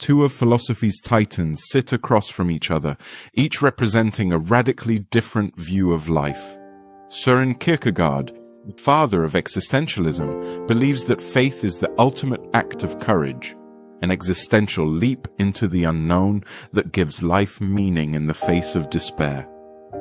two of philosophy's titans sit across from each other, each representing a radically different view of life. Søren Kierkegaard, the father of existentialism, believes that faith is the ultimate act of courage, an existential leap into the unknown that gives life meaning in the face of despair.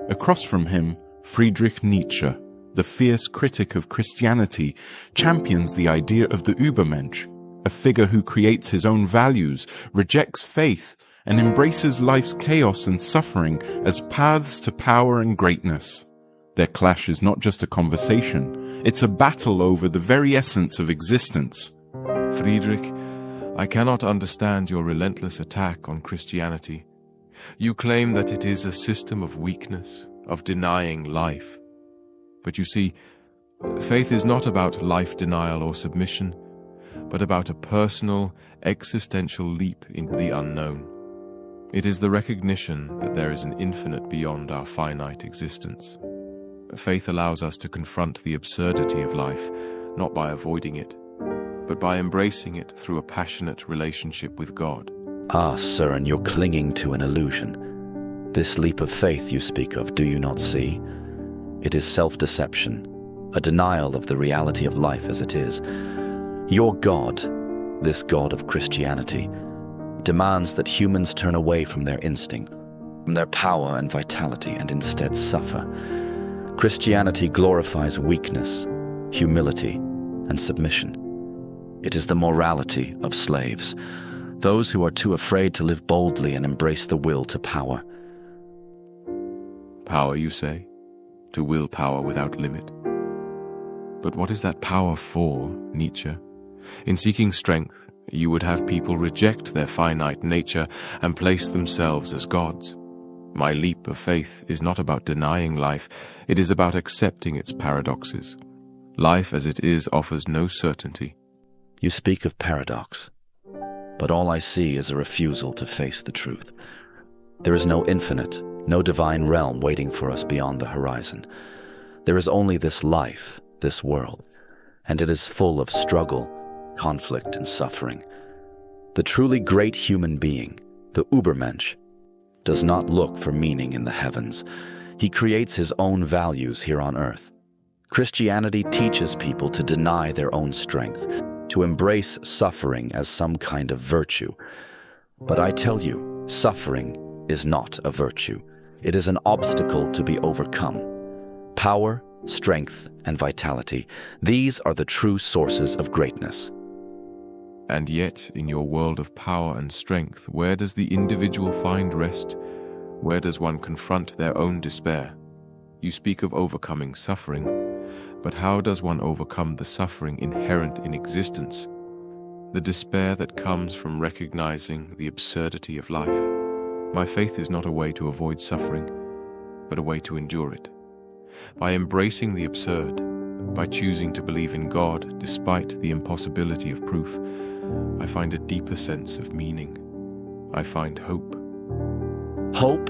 Across from him, Friedrich Nietzsche, the fierce critic of Christianity, champions the idea of the Übermensch, a figure who creates his own values, rejects faith, and embraces life's chaos and suffering as paths to power and greatness. Their clash is not just a conversation, it's a battle over the very essence of existence. Friedrich, I cannot understand your relentless attack on Christianity. You claim that it is a system of weakness, of denying life. But you see, faith is not about life denial or submission, but about a personal, existential leap into the unknown. It is the recognition that there is an infinite beyond our finite existence. Faith allows us to confront the absurdity of life, not by avoiding it, but by embracing it through a passionate relationship with God. Ah, Søren, you're clinging to an illusion. This leap of faith you speak of, do you not see? It is self-deception, a denial of the reality of life as it is. Your God, this God of Christianity, demands that humans turn away from their instinct, from their power and vitality, and instead suffer. Christianity glorifies weakness, humility, and submission. It is the morality of slaves, those who are too afraid to live boldly and embrace the will to power. Power, you say? To will power without limit. But what is that power for, Nietzsche? In seeking strength, you would have people reject their finite nature and place themselves as gods. My leap of faith is not about denying life, it is about accepting its paradoxes. Life as it is offers no certainty. You speak of paradox, but all I see is a refusal to face the truth. There is no infinite, no divine realm waiting for us beyond the horizon. There is only this life, this world, and it is full of struggle, conflict, and suffering. The truly great human being, the Übermensch, does not look for meaning in the heavens. He creates his own values here on earth. Christianity teaches people to deny their own strength, to embrace suffering as some kind of virtue. But I tell you, suffering is not a virtue. It is an obstacle to be overcome. Power, strength, and vitality, these are the true sources of greatness. And yet, in your world of power and strength, where does the individual find rest? Where does one confront their own despair? You speak of overcoming suffering, but how does one overcome the suffering inherent in existence? The despair that comes from recognizing the absurdity of life. My faith is not a way to avoid suffering, but a way to endure it. By embracing the absurd, by choosing to believe in God despite the impossibility of proof, I find a deeper sense of meaning. I find hope. Hope?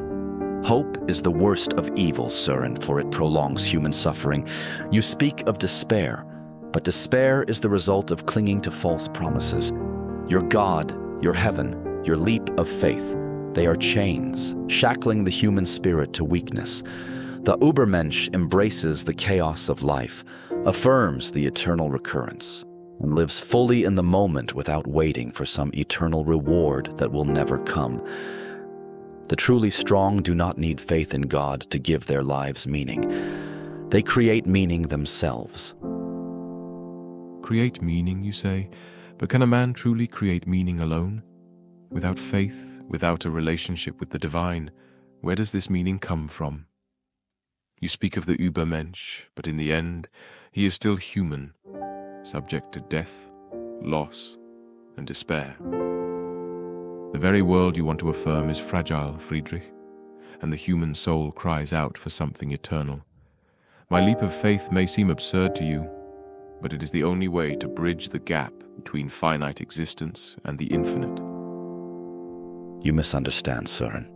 Hope is the worst of evils, Søren, for it prolongs human suffering. You speak of despair, but despair is the result of clinging to false promises. Your God, your heaven, your leap of faith, they are chains, shackling the human spirit to weakness. The Übermensch embraces the chaos of life, affirms the eternal recurrence, and lives fully in the moment without waiting for some eternal reward that will never come. The truly strong do not need faith in God to give their lives meaning. They create meaning themselves. Create meaning, you say? But can a man truly create meaning alone? Without faith, without a relationship with the divine, where does this meaning come from? You speak of the Übermensch, but in the end, he is still human, subject to death, loss, and despair. The very world you want to affirm is fragile, Friedrich, and the human soul cries out for something eternal. My leap of faith may seem absurd to you, but it is the only way to bridge the gap between finite existence and the infinite. You misunderstand, Søren.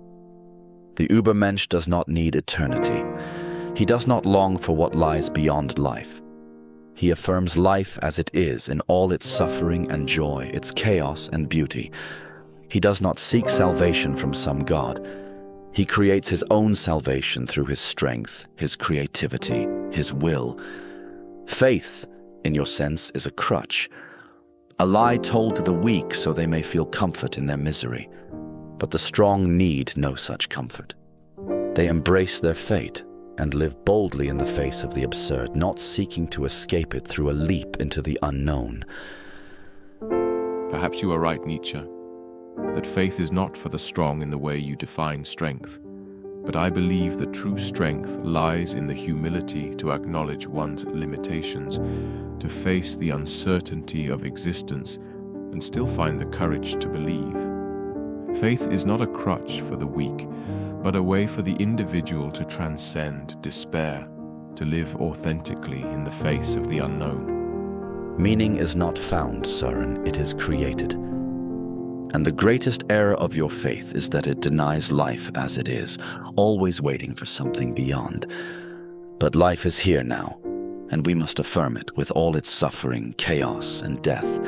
The Übermensch does not need eternity. He does not long for what lies beyond life. He affirms life as it is in all its suffering and joy, its chaos and beauty. He does not seek salvation from some god. He creates his own salvation through his strength, his creativity, his will. Faith, in your sense, is a crutch, a lie told to the weak so they may feel comfort in their misery. But the strong need no such comfort. They embrace their fate and live boldly in the face of the absurd, not seeking to escape it through a leap into the unknown. Perhaps you are right, Nietzsche, that faith is not for the strong in the way you define strength, but I believe that true strength lies in the humility to acknowledge one's limitations, to face the uncertainty of existence, and still find the courage to believe. Faith is not a crutch for the weak, but a way for the individual to transcend despair, to live authentically in the face of the unknown. Meaning is not found, Søren, it is created. And the greatest error of your faith is that it denies life as it is, always waiting for something beyond. But life is here now, and we must affirm it with all its suffering, chaos, and death.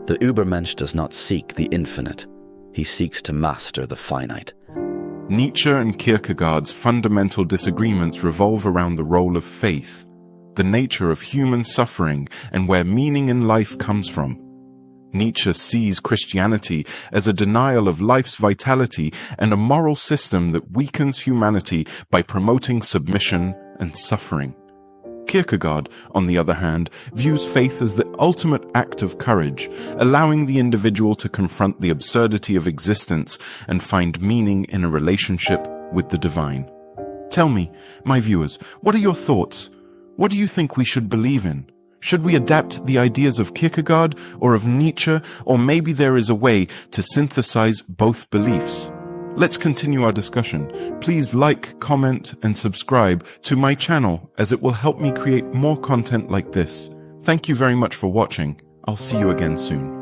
The Übermensch does not seek the infinite. He seeks to master the finite. Nietzsche and Kierkegaard's fundamental disagreements revolve around the role of faith, the nature of human suffering, and where meaning in life comes from. Nietzsche sees Christianity as a denial of life's vitality and a moral system that weakens humanity by promoting submission and suffering. Kierkegaard, on the other hand, views faith as the ultimate act of courage, allowing the individual to confront the absurdity of existence and find meaning in a relationship with the divine. Tell me, my viewers, what are your thoughts? What do you think we should believe in? Should we adapt the ideas of Kierkegaard or of Nietzsche, or maybe there is a way to synthesize both beliefs? Let's continue our discussion. Please like, comment, and subscribe to my channel, as it will help me create more content like this. Thank you very much for watching. I'll see you again soon.